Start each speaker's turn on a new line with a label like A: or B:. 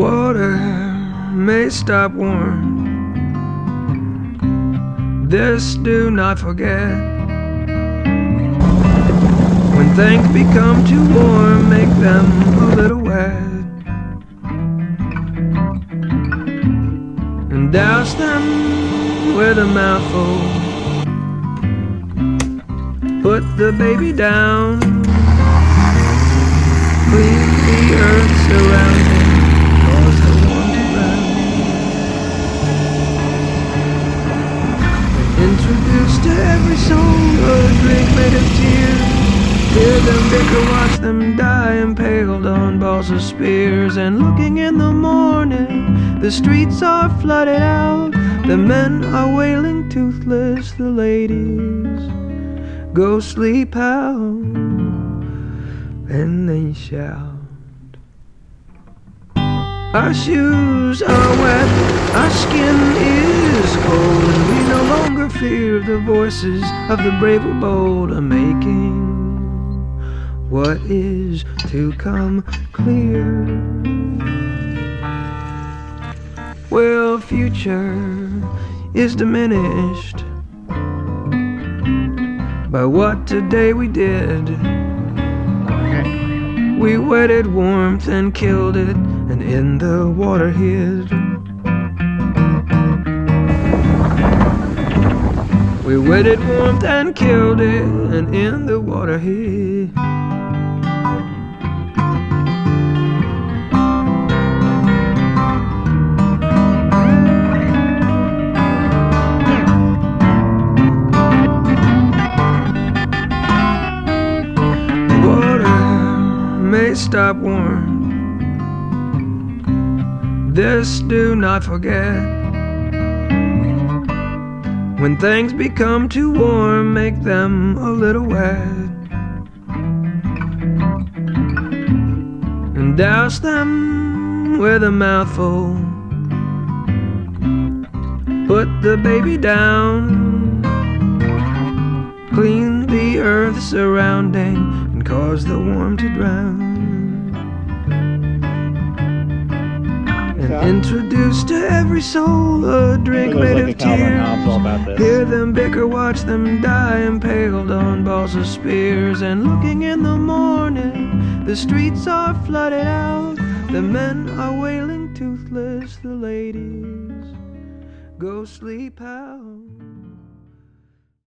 A: Water may stop warm. This do not forget. When things become too warm, make them a little wet. And douse them with a mouthful. Put the baby down. Clean the earth surrounding, cause the warm to drown. Introduce to every soul a drink made of tears. Hear them bicker, watch them die, impaled on balls of spears. And looking in the morning, the streets are flooded out. The men are wailing toothless, the ladies go sleep out. And they shout. Our shoes are wet, our skin is cold, and we no longer fear the voices of the brave or bold are making what is to come clear. Well, future is diminished by what today we did. We wetted warmth and killed it, and in the water hid. We wetted warmth and killed it, and in the water hid. May stop warm. This do not forget. When things become too warm, make them a little wet. And douse them with a mouthful. Put the baby down. Clean the earth surrounding, and cause the warm to drown. And introduce to every soul a drink made of tears. Hear them bicker, watch them die, impaled on balls of spears. And looking in the morning, the streets are flooded out. The men are wailing toothless, the ladies go sleep out.